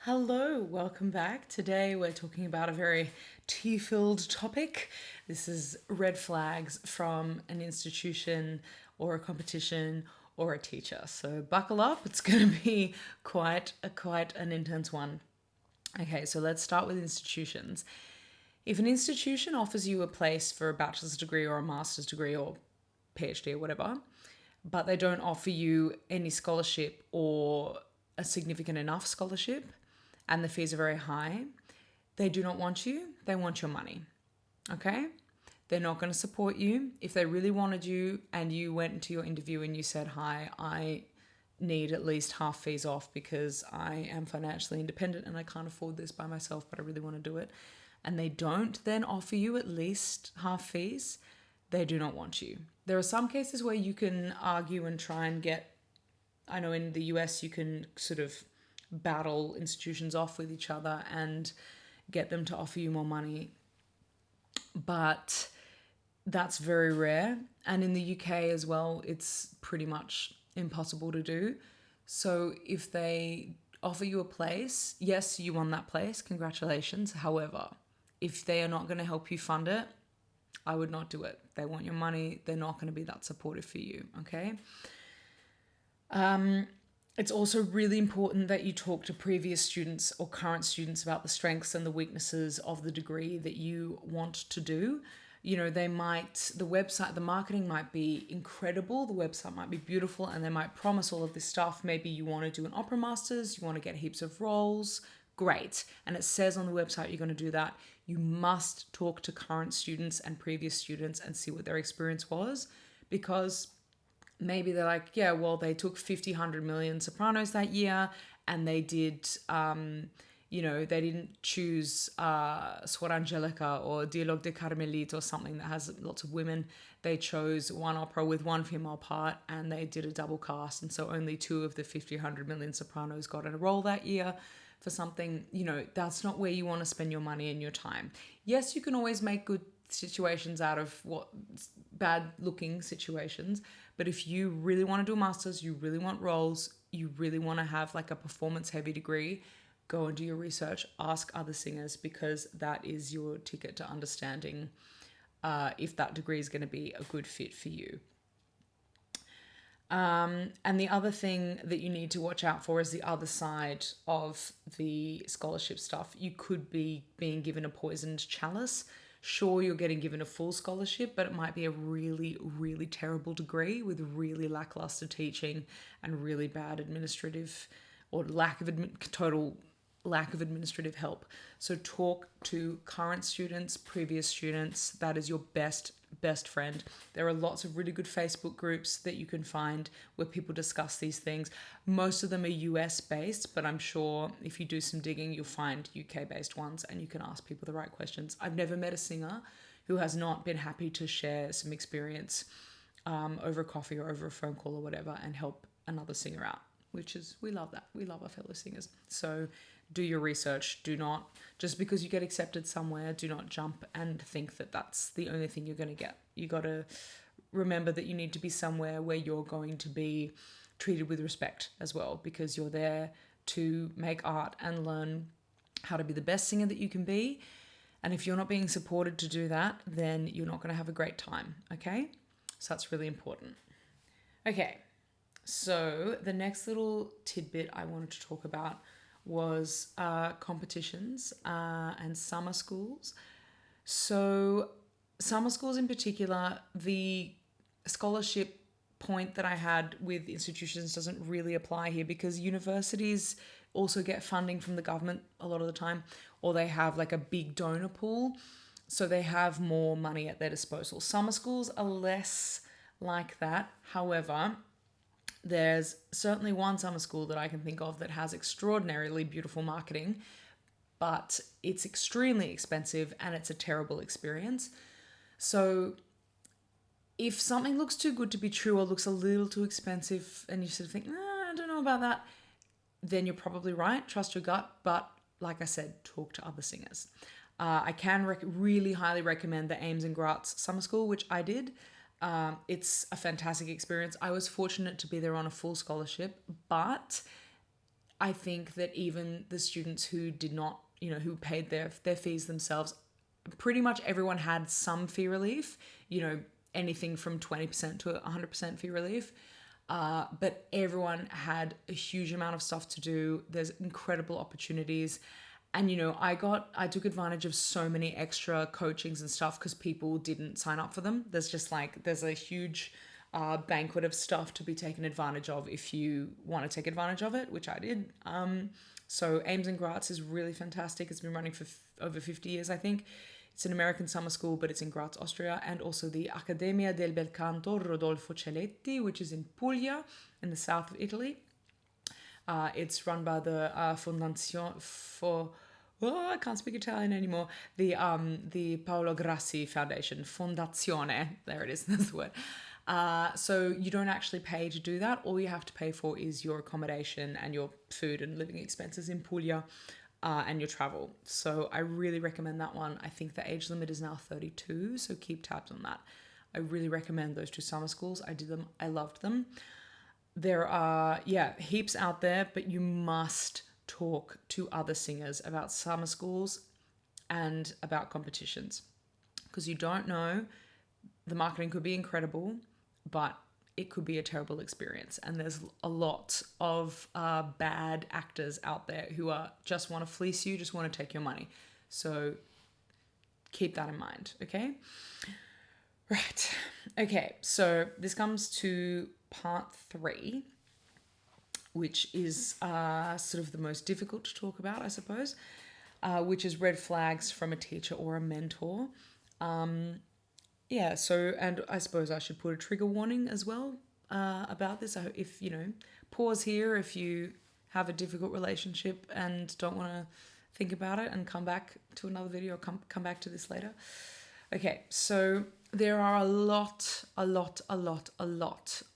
Hello, welcome back. Today we're talking about a very tea-filled topic. This is red flags from an institution or a competition or a teacher. So buckle up, it's going to be quite an intense one. Okay, so let's start with institutions. If an institution offers you a place for a bachelor's degree or a master's degree or PhD or whatever, but they don't offer you any scholarship or a significant enough scholarship, and the fees are very high, they do not want you, they want your money. Okay? They're not going to support you. If they really wanted you and you went into your interview and you said, "Hi, I need at least half fees off because I am financially independent and I can't afford this by myself, but I really want to do it," and they don't then offer you at least half fees, they do not want you. There are some cases where you can argue and try and get, I know in the US you can sort of battle institutions off with each other and get them to offer you more money, but that's very rare. And in the UK as well, it's pretty much impossible to do. So if they offer you a place, yes, you won that place, congratulations. However, if they are not going to help you fund it, I would not do it. They want your money, they're not going to be that supportive for you, okay? It's also really important that you talk to previous students or current students about the strengths and the weaknesses of the degree that you want to do. You know, the website, the marketing might be incredible, the website might be beautiful, and they might promise all of this stuff. Maybe you want to do an opera masters, you want to get heaps of roles, great. And it says on the website you're going to do that. You must talk to current students and previous students and see what their experience was, because maybe they're like, yeah, well, they took 50, 100 million sopranos that year and they did, they didn't choose Suor Angelica or Dialogue de Carmelite or something that has lots of women. They chose one opera with one female part and they did a double cast. And so only two of the 50, 100 million sopranos got a role that year for something. That's not where you want to spend your money and your time. Yes, you can always make good situations out of bad looking situations, but if you really want to do a master's, you really want roles, you really want to have like a performance heavy degree, go and do your research, ask other singers, because that is your ticket to understanding if that degree is going to be a good fit for you. And the other thing that you need to watch out for is the other side of the scholarship stuff. You could be being given a poisoned chalice. Sure, you're getting given a full scholarship, but it might be a really, really terrible degree with really lackluster teaching and really bad administrative or total lack of administrative help. So talk to current students, previous students. That is your best friend. There are lots of really good Facebook groups that you can find where people discuss these things. Most of them are US based, but I'm sure if you do some digging, you'll find UK based ones and you can ask people the right questions. I've never met a singer who has not been happy to share some experience over a coffee or over a phone call or whatever and help another singer out, we love that. We love our fellow singers. So do your research. Do not, just because you get accepted somewhere, do not jump and think that that's the only thing you're going to get. You got to remember that you need to be somewhere where you're going to be treated with respect as well, because you're there to make art and learn how to be the best singer that you can be. And if you're not being supported to do that, then you're not going to have a great time, okay? So that's really important. Okay, so the next little tidbit I wanted to talk about was competitions and summer schools. So summer schools in particular, the scholarship point that I had with institutions doesn't really apply here, because universities also get funding from the government a lot of the time, or they have like a big donor pool, so they have more money at their disposal. Summer schools are less like that. However, there's certainly one summer school that I can think of that has extraordinarily beautiful marketing, but it's extremely expensive and it's a terrible experience. So if something looks too good to be true or looks a little too expensive and you sort of think, I don't know about that, then you're probably right. Trust your gut. But like I said, talk to other singers. I can really highly recommend the Ames and Graz Summer School, which I did. It's a fantastic experience. I was fortunate to be there on a full scholarship, but I think that even the students who did not, who paid their fees themselves, pretty much everyone had some fee relief, anything from 20% to 100% fee relief. But everyone had a huge amount of stuff to do. There's incredible opportunities. And, I took advantage of so many extra coachings and stuff because people didn't sign up for them. There's a huge banquet of stuff to be taken advantage of if you want to take advantage of it, which I did. So Ames and Graz is really fantastic. It's been running for over 50 years, I think. It's an American summer school, but it's in Graz, Austria, and also the Accademia del Bel Canto Rodolfo Celetti, which is in Puglia, in the south of Italy. It's run by the Fondazione for... I can't speak Italian anymore. The Paolo Grassi Foundation, Fondazione. There it is, that's the word. So you don't actually pay to do that. All you have to pay for is your accommodation and your food and living expenses in Puglia and your travel. So I really recommend that one. I think the age limit is now 32, so keep tabs on that. I really recommend those two summer schools. I did them. I loved them. There are, heaps out there, but you must talk to other singers about summer schools and about competitions because you don't know. The marketing could be incredible, but it could be a terrible experience. And there's a lot of bad actors out there who just want to fleece you, just want to take your money. So keep that in mind, okay? Right. Okay, so this comes to part 3, which is sort of the most difficult to talk about, I suppose, which is red flags from a teacher or a mentor. And I suppose I should put a trigger warning as well about this. If, pause here if you have a difficult relationship and don't want to think about it and come back to another video or come back to this later. Okay, so there are a lot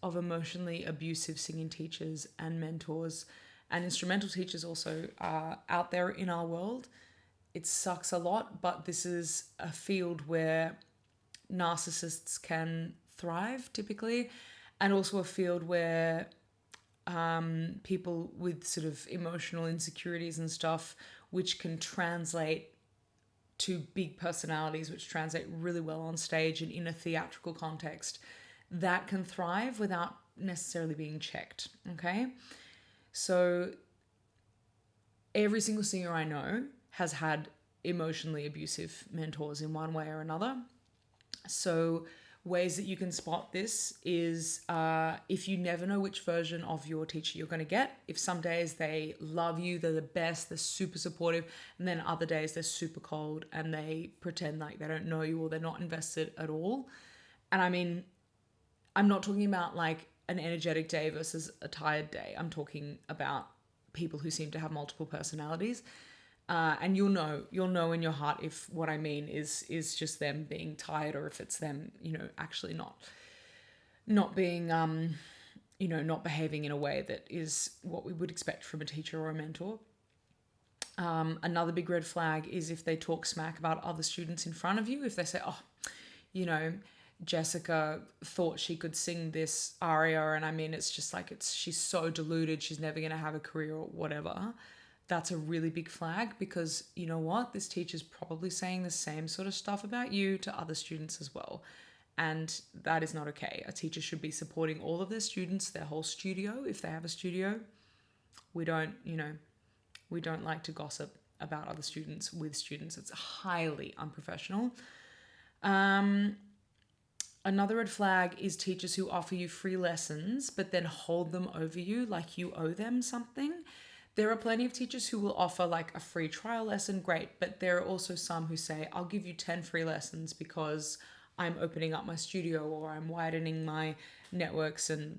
of emotionally abusive singing teachers and mentors and instrumental teachers also out there in our world. It sucks a lot, but this is a field where narcissists can thrive typically, and also a field where people with sort of emotional insecurities and stuff, which can translate to big personalities, which translate really well on stage and in a theatrical context, that can thrive without necessarily being checked, okay? So every single singer I know has had emotionally abusive mentors in one way or another. So ways that you can spot this is if you never know which version of your teacher you're going to get. If some days they love you, they're the best, they're super supportive, and then other days they're super cold and they pretend like they don't know you or they're not invested at all. And I mean, I'm not talking about like an energetic day versus a tired day. I'm talking about people who seem to have multiple personalities. And you'll know in your heart if what I mean is just them being tired or if it's them, actually not being, not behaving in a way that is what we would expect from a teacher or a mentor. Another big red flag is if they talk smack about other students in front of you. If they say, Jessica thought she could sing this aria, and I mean, it's just like, she's so deluded, she's never going to have a career or whatever. That's a really big flag because you know what? This teacher's probably saying the same sort of stuff about you to other students as well. And that is not okay. A teacher should be supporting all of their students, their whole studio. If they have a studio, we don't like to gossip about other students with students. It's highly unprofessional. Another red flag is teachers who offer you free lessons, but then hold them over you like you owe them something. There are plenty of teachers who will offer like a free trial lesson, great, but there are also some who say, I'll give you 10 free lessons because I'm opening up my studio or I'm widening my networks and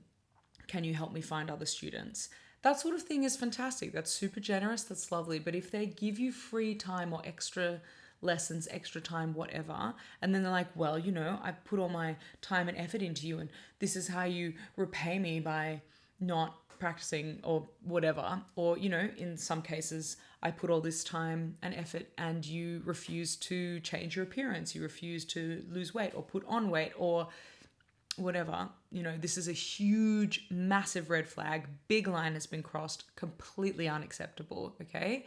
can you help me find other students? That sort of thing is fantastic. That's super generous. That's lovely. But if they give you free time or extra lessons, extra time, whatever, and then they're like, well, I put all my time and effort into you and this is how you repay me by not practicing or whatever, or in some cases I put all this time and effort and you refuse to change your appearance, you refuse to lose weight or put on weight, or whatever, this is a huge, massive red flag. Big line has been crossed. Completely unacceptable, okay?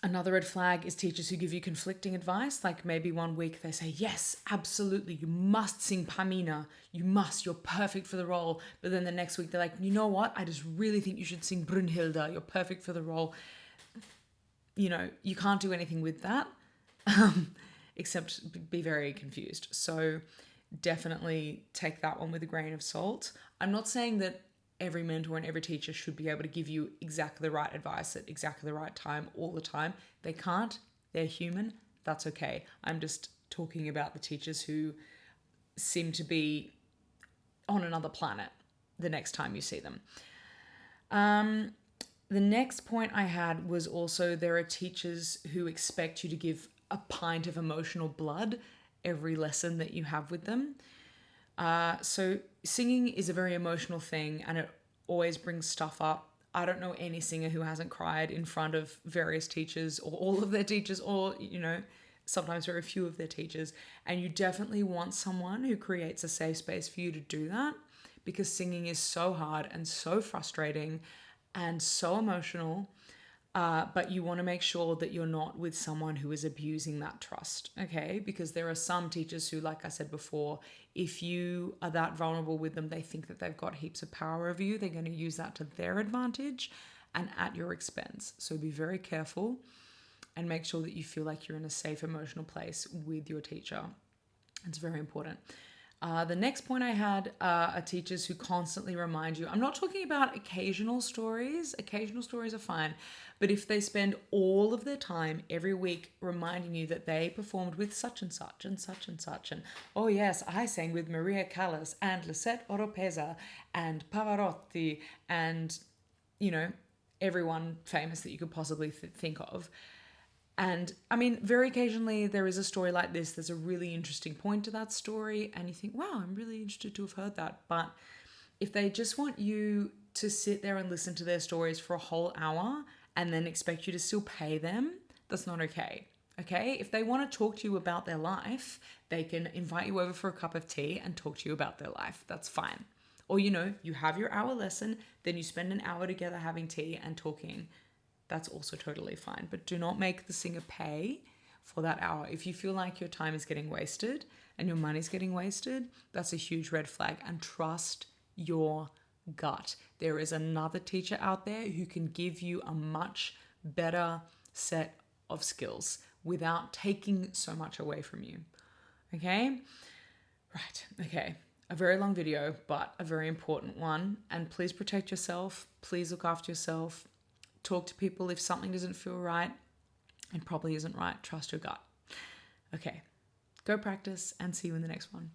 Another red flag is teachers who give you conflicting advice. Like maybe one week they say, yes, absolutely, you must sing Pamina. You're perfect for the role. But then the next week they're like, you know what? I just really think you should sing Brunhilde. You're perfect for the role. You can't do anything with that except be very confused. So definitely take that one with a grain of salt. I'm not saying that every mentor and every teacher should be able to give you exactly the right advice at exactly the right time all the time. They can't. They're human. That's okay. I'm just talking about the teachers who seem to be on another planet the next time you see them. The next point I had was also there are teachers who expect you to give a pint of emotional blood every lesson that you have with them. So singing is a very emotional thing and it always brings stuff up. I don't know any singer who hasn't cried in front of various teachers or all of their teachers or, sometimes very few of their teachers. And you definitely want someone who creates a safe space for you to do that, because singing is so hard and so frustrating and so emotional. But you want to make sure that you're not with someone who is abusing that trust, okay? Because there are some teachers who, like I said before, if you are that vulnerable with them, they think that they've got heaps of power over you. They're going to use that to their advantage and at your expense. So be very careful and make sure that you feel like you're in a safe emotional place with your teacher. It's very important. The next point I had are teachers who constantly remind you. I'm not talking about occasional stories. Occasional stories are fine. But if they spend all of their time every week reminding you that they performed with such and such and such and such, and oh yes, I sang with Maria Callas and Lisette Oropesa and Pavarotti and, everyone famous that you could possibly think of. And I mean, very occasionally there is a story like this. There's a really interesting point to that story and you think, wow, I'm really interested to have heard that. But if they just want you to sit there and listen to their stories for a whole hour and then expect you to still pay them, that's not okay. Okay? If they want to talk to you about their life, they can invite you over for a cup of tea and talk to you about their life. That's fine. Or, you have your hour lesson, then you spend an hour together having tea and talking. That's also totally fine. But do not make the singer pay for that hour. If you feel like your time is getting wasted and your money's getting wasted, that's a huge red flag. And trust your gut. There is another teacher out there who can give you a much better set of skills without taking so much away from you. Okay? Right. Okay. A very long video, but a very important one. And please protect yourself. Please look after yourself. Talk to people if something doesn't feel right and probably isn't right. Trust your gut. Okay, go practice and see you in the next one.